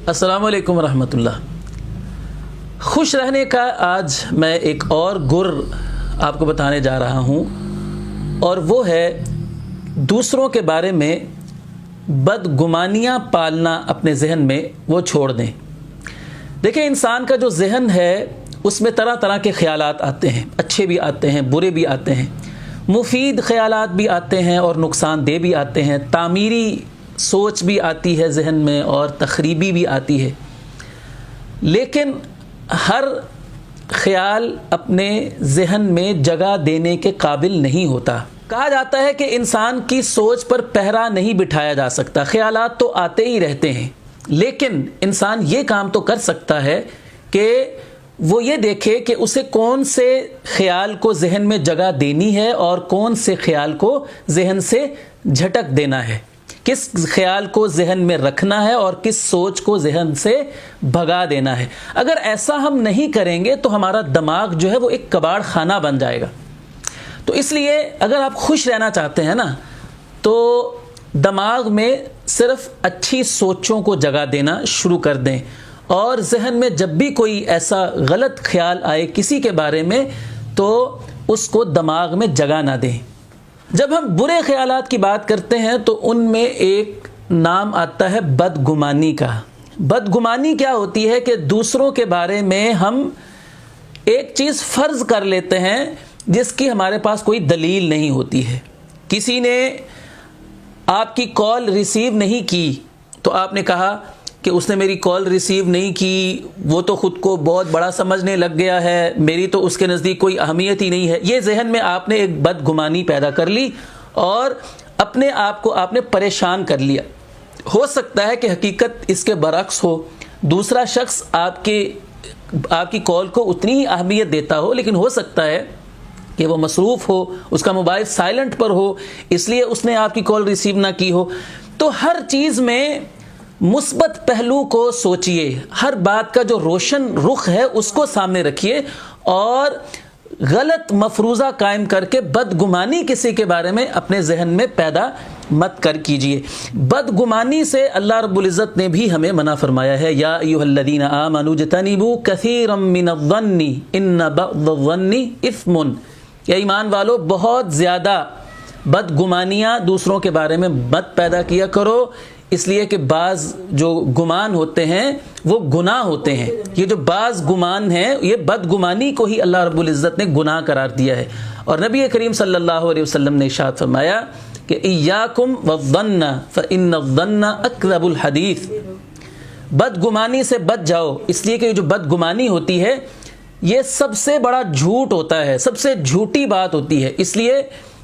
अस्सलाम वालेकुम रहमतुल्लाह। खुश रहने का आज मैं एक और गुर आपको बताने जा रहा हूँ, और वो है दूसरों के बारे में बदगुमानियाँ पालना अपने जहन में वो छोड़ दें। देखिए, इंसान का जो जहन है उसमें तरह तरह के ख्यालात आते हैं, अच्छे भी आते हैं, बुरे भी आते हैं, मुफीद ख्यालात भी आते हैं और नुकसानदेह भी आते हैं, तामीरी सोच भी आती है जहन में और तखरीबी भी आती है। लेकिन हर ख्याल अपने जहन में जगह देने के काबिल नहीं होता। कहा जाता है कि इंसान की सोच पर पहरा नहीं बिठाया जा सकता। ख्यालात तो आते ही रहते हैं, लेकिन इंसान ये काम तो कर सकता है कि वो ये देखे कि उसे कौन से ख्याल को जहन में जगह देनी है और कौन से ख्याल को जहन से झटक देना है, किस ख्याल को जहन में रखना है और किस सोच को जहन से भगा देना है। अगर ऐसा हम नहीं करेंगे तो हमारा दिमाग जो है वो एक कबाड़ खाना बन जाएगा। तो इसलिए अगर आप खुश रहना चाहते हैं ना, तो दिमाग में सिर्फ अच्छी सोचों को जगह देना शुरू कर दें, और जहन में जब भी कोई ऐसा गलत ख्याल आए किसी के बारे में तो उसको दिमाग में जगह ना दें। जब हम बुरे ख्यालात की बात करते हैं तो उनमें एक नाम आता है बदगुमानी का। बदगुमानी क्या होती है कि दूसरों के बारे में हम एक चीज़ फ़र्ज़ कर लेते हैं जिसकी हमारे पास कोई दलील नहीं होती है। किसी ने आपकी कॉल रिसीव नहीं की तो आपने कहा कि उसने मेरी कॉल रिसीव नहीं की, वो तो ख़ुद को बहुत बड़ा समझने लग गया है, मेरी तो उसके नज़दीक कोई अहमियत ही नहीं है। ये जहन में आपने एक बदगुमानी पैदा कर ली और अपने आप को आपने परेशान कर लिया। हो सकता है कि हकीकत इसके बरक्स हो, दूसरा शख्स आपकी कॉल को उतनी ही अहमियत देता हो, लेकिन हो सकता है कि वो मसरूफ़ हो, उसका मोबाइल साइलेंट पर हो, इसलिए उसने आपकी कॉल रिसीव ना की हो। तो हर चीज़ में मुस्बत पहलू को सोचिए, हर बात का जो रोशन रुख है उसको सामने रखिए, और गलत मफरूज़ा कायम करके बदगुमानी किसी के बारे में अपने जहन में पैदा मत कर कीजिए। बदगुमानी से अल्लाह रब्बुल इज़्ज़त ने भी हमें मना फरमाया है, या अय्युहल्लज़ीना आमनू जतनिबू कसीरम मिनज़्ज़न्नि इन्न बअज़्ज़न्नि इस्मुन। या ईमान वालो, बहुत ज़्यादा बदगुमानियाँ दूसरों के बारे में मत पैदा किया करो, इसलिए कि बाज़ जो गुमान होते हैं वो गुनाह होते हैं। ये जो बाज़ गुमान हैं, ये बदगुमानी को ही अल्लाह रब्बुल इज़्ज़त ने गुनाह करार दिया है। और नबी करीम सल्लल्लाहु अलैहि वसल्लम ने इरशाद फरमाया कि इय्याकुम वज़्ज़न्न फ़इन्नज़्ज़न्न अकज़बुल हदीस। बदगुमानी से बच जाओ, इसलिए कि जो बदगुमानी होती है ये सबसे बड़ा झूठ होता है, सबसे झूठी बात होती है, इसलिए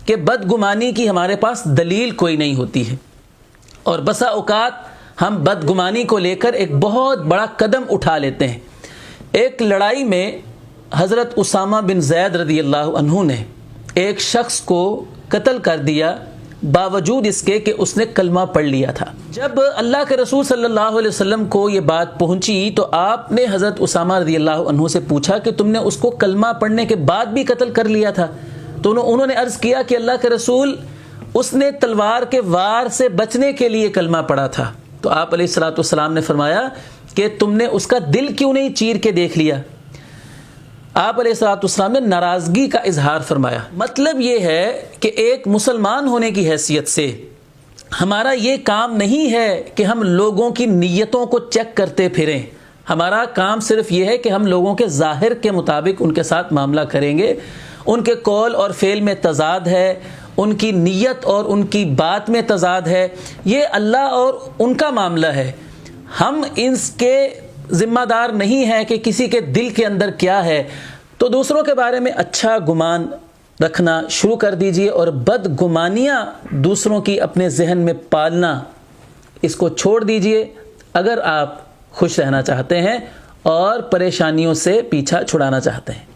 कि बदगुमानी की हमारे पास दलील कोई नहीं होती है। और बसा औकात हम बदगुमानी को लेकर एक बहुत बड़ा कदम उठा लेते हैं। एक लड़ाई में हज़रत उसामा बिन ज़ैद रज़ियल्लाहु अन्हु ने एक शख्स को कत्ल कर दिया, बावजूद इसके कि उसने कलमा पढ़ लिया था। जब अल्लाह के रसूल सल्लल्लाहु अलैहि वसल्लम को ये बात पहुंची तो आपने हज़रत उसामा रज़ियल्लाहु अन्हु से पूछा कि तुमने उसको कलमा पढ़ने के बाद भी कत्ल कर लिया था? तो उन्होंने अर्ज़ किया कि अल्लाह के रसूल, उसने तलवार के वार से बचने के लिए कलमा पढ़ा था। तो आप अलैहिस्सलातु वस्सलाम ने फरमाया कि तुमने उसका दिल क्यों नहीं चीर के देख लिया? आप अलैहिस्सलातु वस्सलाम ने नाराज़गी का इजहार फरमाया। मतलब ये है कि एक मुसलमान होने की हैसियत से हमारा ये काम नहीं है कि हम लोगों की नीयतों को चेक करते फिरें। हमारा काम सिर्फ ये है कि हम लोगों के ज़ाहिर के मुताबिक उनके साथ मामला करेंगे। उनके कौल और फ़ेल में तज़ाद है, उनकी नीयत और उनकी बात में तज़ाद है, ये अल्लाह और उनका मामला है। हम इसके ज़िम्मेदार नहीं हैं कि किसी के दिल के अंदर क्या है। तो दूसरों के बारे में अच्छा गुमान रखना शुरू कर दीजिए, और बदगुमानियाँ दूसरों की अपने जहन में पालना, इसको छोड़ दीजिए अगर आप खुश रहना चाहते हैं और परेशानियों से पीछा छुड़ाना चाहते हैं।